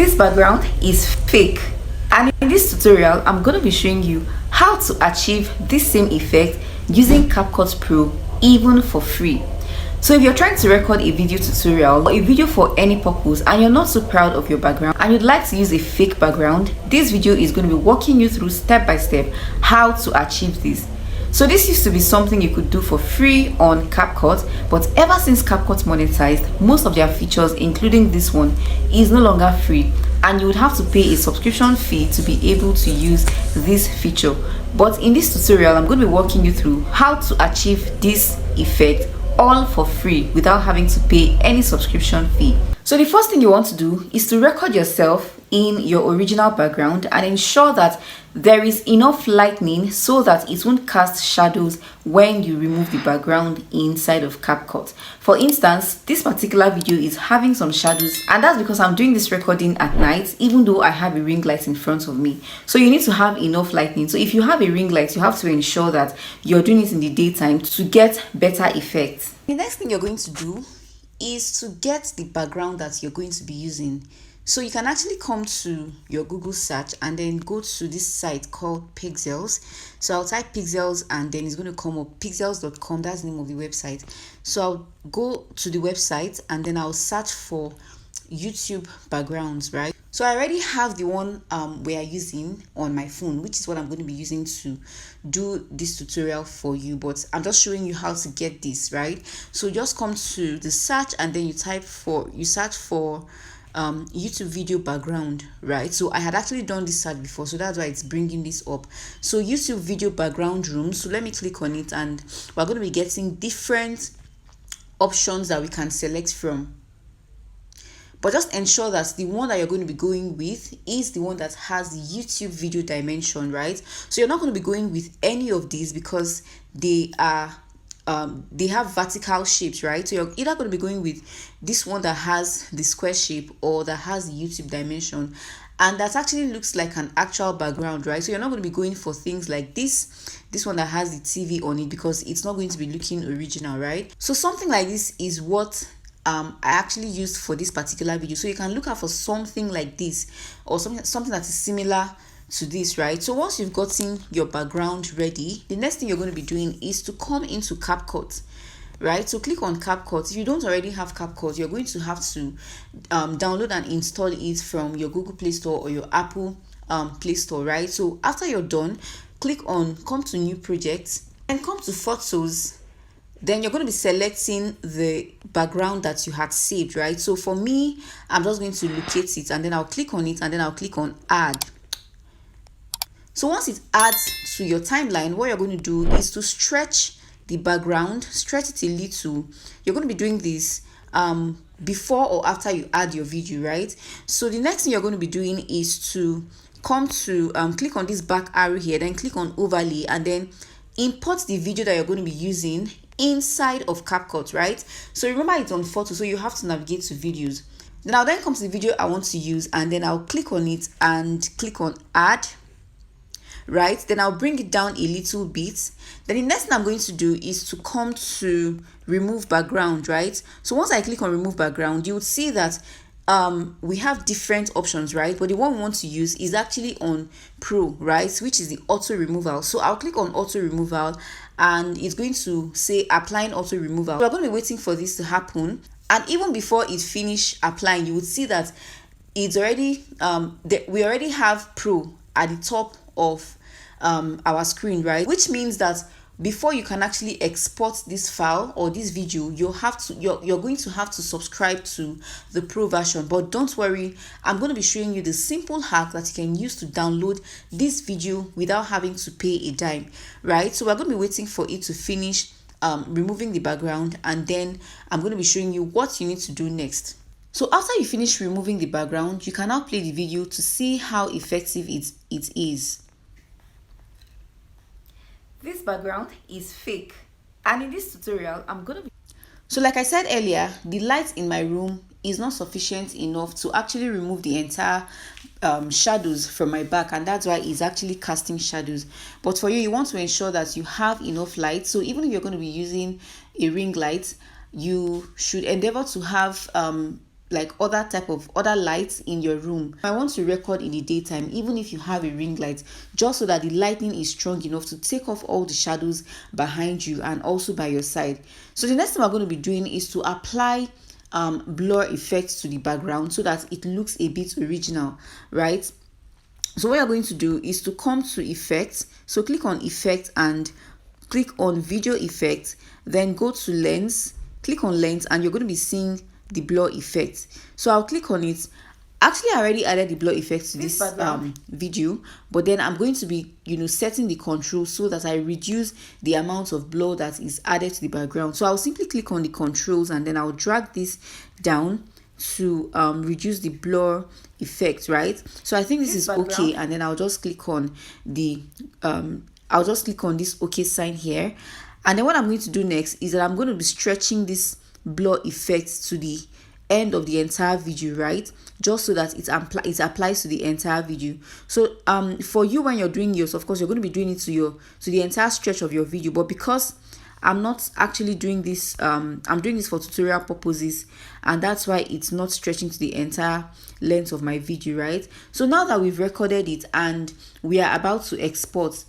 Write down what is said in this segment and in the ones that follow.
This background is fake, and in this tutorial I'm going to be showing you how to achieve this same effect using Capcut Pro even for free. So if you're trying to record a video tutorial or a video for any purpose and you're not so proud of your background and you'd like to use a fake background, this video is going to be walking you through step by step how to achieve this. So this used to be something you could do for free on Capcut, but ever since Capcut monetized, most of their features, including this one, is no longer free, and you would have to pay a subscription fee to be able to use this feature. But in this tutorial, I'm going to be walking you through how to achieve this effect all for free without having to pay any subscription fee. So the first thing you want to do is to record yourself in your original background and ensure that there is enough lighting so that it won't cast shadows when you remove the background inside of Capcut. For instance, this particular video is having some shadows, and that's because I'm doing this recording at night even though I have a ring light in front of me. So you need to have enough lighting. So if you have a ring light, you have to ensure that you're doing it in the daytime to get better effects. The next thing you're going to do is to get the background that you're going to be using. So you can actually come to your Google search and then go to this site called Pixels. So I'll type Pixels and then it's going to come up pixels.com. That's the name of the website. So I'll go to the website and then I'll search for YouTube backgrounds, right? So I already have the one we are using on my phone, which is what I'm going to be using to do this tutorial for you, but I'm just showing you how to get this, right? So just come to the search and then you search for YouTube video background, right? So I had actually done this search before, so that's why it's bringing this up. So YouTube video background room. So let me click on it and we're going to be getting different options that we can select from. But just ensure that the one that you're going to be going with is the one that has the YouTube video dimension, right? So you're not going to be going with any of these because they have vertical shapes, right? So you're either going to be going with this one that has the square shape or that has the YouTube dimension, and that actually looks like an actual background, right? So you're not going to be going for things like this one that has the TV on it because it's not going to be looking original, right? So something like this is what I actually used for this particular video. So you can look out for something like this or something that is similar to this, right? So once you've gotten your background ready, the next thing you're going to be doing is to come into Capcut, right? So click on Capcut. If you don't already have Capcut, you're going to have to download and install it from your Google Play Store or your Apple Play Store, right? So after you're done, come to new projects and come to photos. Then you're going to be selecting the background that you had saved, right? So for me, I'm just going to locate it and then I'll click on it and then I'll click on add. So once it adds to your timeline, what you're going to do is to stretch the background, stretch it a little. You're going to be doing this before or after you add your video, right? So the next thing you're going to be doing is to come to click on this back arrow here, then click on overlay and then import the video that you're going to be using inside of Capcut, right? So remember it's on photo, so you have to navigate to videos. Then I'll then come to the video I want to use and then I'll click on it and click on add, right? Then I'll bring it down a little bit. Then the next thing I'm going to do is to come to remove background, right? So once I click on remove background, you would see that we have different options, right? But the one we want to use is actually on Pro, right? Which is the auto removal. So I'll click on auto removal and it's going to say applying auto removal. So we're going to be waiting for this to happen, and even before it finish applying, you would see that it's already we already have Pro at the top of our screen, right? Which means that before you can actually export this file or this video, you're going to have to subscribe to the Pro version. But don't worry, I'm going to be showing you the simple hack that you can use to download this video without having to pay a dime, right? So we're going to be waiting for it to finish removing the background, and then I'm going to be showing you what you need to do next. So after you finish removing the background, you can now play the video to see how effective it is. This background is fake, and in this tutorial I'm going to be... So like I said earlier, the light in my room is not sufficient enough to actually remove the entire shadows from my back, and that's why it's actually casting shadows. But for you want to ensure that you have enough light. So even if you're going to be using a ring light, you should endeavor to have like other lights in your room. I want to record in the daytime, even if you have a ring light, just so that the lighting is strong enough to take off all the shadows behind you and also by your side. So the next thing we're going to be doing is to apply blur effects to the background so that it looks a bit original, right? So what you're going to do is to come to effects. So click on effect and click on video effect, then go to lens, click on lens, and you're going to be seeing the blur effect. So I'll click on it. Actually, I already added the blur effect to this video, but then I'm going to be setting the control so that I reduce the amount of blur that is added to the background. So I'll simply click on the controls and then I'll drag this down to reduce the blur effect, right? So I think this is okay, and then I'll just click on the I'll just click on this okay sign here. And then what I'm going to do next is that I'm going to be stretching this blur effect to the end of the entire video, right? Just so that it applies to the entire video. So for you, when you're doing yours, of course you're going to be doing it to the entire stretch of your video, but because I'm not actually doing this, I'm doing this for tutorial purposes, and that's why it's not stretching to the entire length of my video, right? So now that we've recorded it and we are about to export,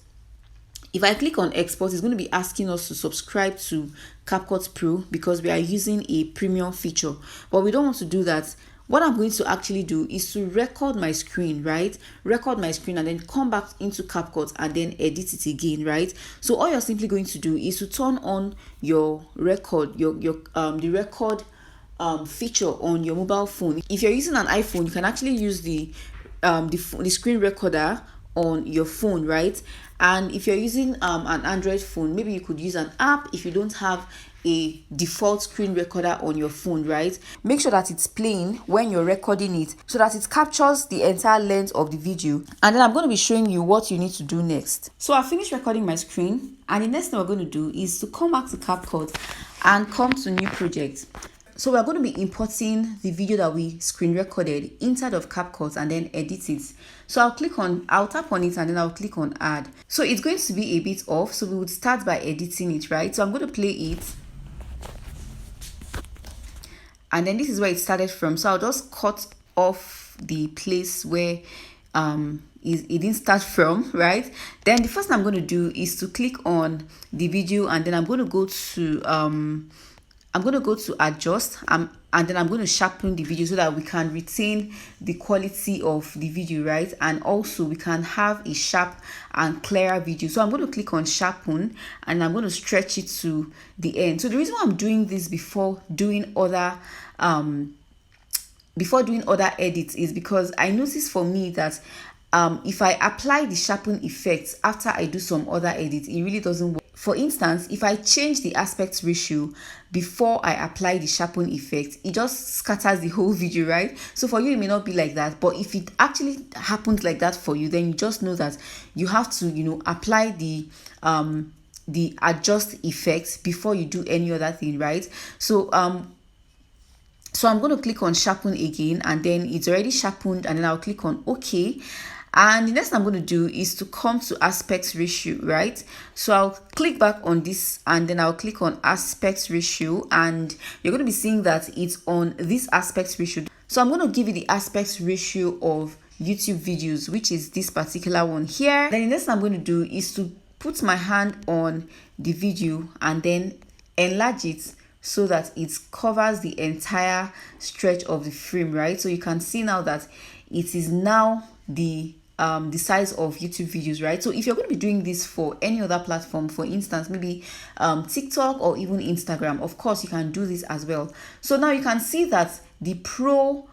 if I click on export, it's going to be asking us to subscribe to Capcut Pro because we are using a premium feature, but we don't want to do that. What I'm going to actually do is to record my screen, right? Record my screen and then come back into Capcut and then edit it again, right? So all you're simply going to do is to turn on your record, the record feature on your mobile phone. If you're using an iPhone, you can actually use the screen recorder on your phone, right? And if you're using an Android phone, maybe you could use an app if you don't have a default screen recorder on your phone, right? Make sure that it's playing when you're recording it so that it captures the entire length of the video. And then I'm going to be showing you what you need to do next. So I finished recording my screen, and the next thing we're going to do is to come back to Capcut and come to new project. So we're going to be importing the video that we screen recorded inside of Capcut and then edit it. So I'll tap on it and then I'll click on add. So it's going to be a bit off, so we would start by editing it, right? So I'm going to play it. And then this is where it started from. So I'll just cut off the place where it didn't start from, right? Then the first thing I'm going to do is to click on the video, and then I'm going to go to adjust, and then I'm going to sharpen the video so that we can retain the quality of the video, right? And also we can have a sharp and clearer video. So I'm going to click on sharpen and I'm going to stretch it to the end. So the reason why I'm doing this before doing other edits is because I noticed for me that if I apply the sharpen effect after I do some other edits, it really doesn't work. For instance, if I change the aspect ratio before I apply the sharpen effect, it just scatters the whole video, right? So for you, it may not be like that, but if it actually happens like that for you, then you just know that you have to, apply the adjust effect before you do any other thing, right? So I'm going to click on sharpen again, and then it's already sharpened, and then I'll click on OK. And the next thing I'm going to do is to come to aspect ratio, right? So I'll click back on this and then I'll click on aspect ratio, and you're going to be seeing that it's on this aspect ratio. So I'm going to give you the aspect ratio of YouTube videos, which is this particular one here. Then the next thing I'm going to do is to put my hand on the video and then enlarge it so that it covers the entire stretch of the frame, right? So you can see now that it is now the size of YouTube videos, right? So if you're going to be doing this for any other platform, for instance, maybe TikTok or even Instagram, of course you can do this as well. So now you can see that the pro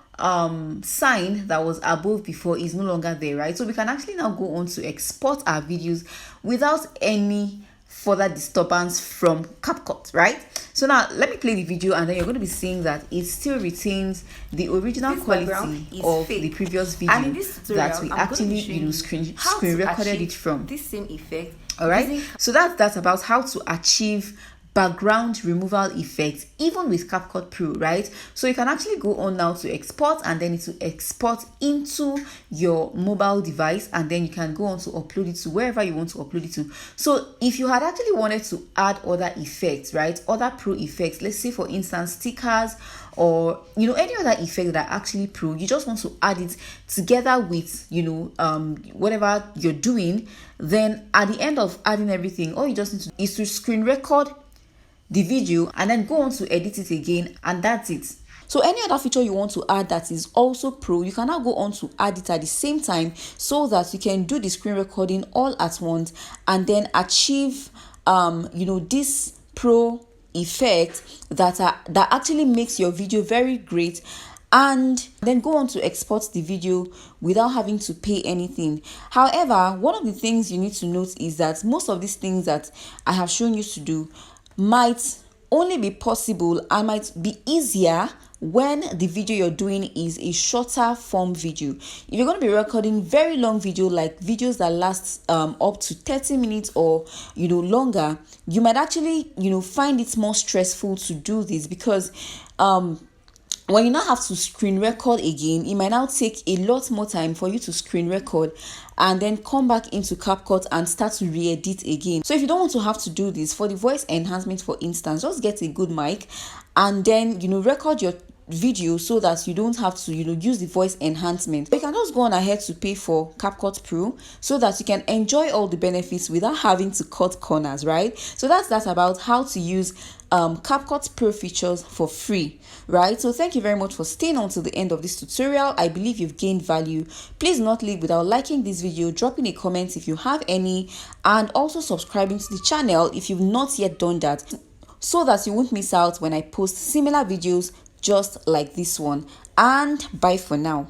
sign that was above before is no longer there, right? So we can actually now go on to export our videos without any further disturbance from Capcut, right? So now let me play the video, and then you're going to be seeing that it still retains the original quality of the previous video and in this tutorial, that we actually screen recorded it from. This same effect. All right, so that's about how to achieve background removal effect even with Capcut Pro, right? So you can actually go on now to export, and then it will export into your mobile device, and then you can go on to upload it to wherever you want to upload it to. So if you had actually wanted to add other effects, right, other pro effects, let's say for instance stickers, or any other effect that are actually pro, you just want to add it together with whatever you're doing, then at the end of adding everything, all you just need to is to screen record the video and then go on to edit it again, and that's it. So any other feature you want to add that is also pro, you can now go on to add it at the same time, so that you can do the screen recording all at once and then achieve this pro effect that actually makes your video very great, and then go on to export the video without having to pay anything. However, one of the things you need to note is that most of these things that I have shown you to do might only be possible and might be easier when the video you're doing is a shorter form video. If you're going to be recording very long video, like videos that last up to 30 minutes or longer, you might actually find it more stressful to do this, because when you now have to screen record again, it might now take a lot more time for you to screen record and then come back into Capcut and start to re-edit again. So if you don't want to have to do this, for the voice enhancement for instance, just get a good mic and then record your video so that you don't have to use the voice enhancement. You can just go on ahead to pay for Capcut Pro so that you can enjoy all the benefits without having to cut corners, right? So that's about how to use Capcut Pro features for free, right? So thank you very much for staying on to the end of this tutorial. I believe you've gained value. Please do not leave without liking this video, dropping a comment if you have any, and also subscribing to the channel if you've not yet done that, so that you won't miss out when I post similar videos just like this one. And bye for now.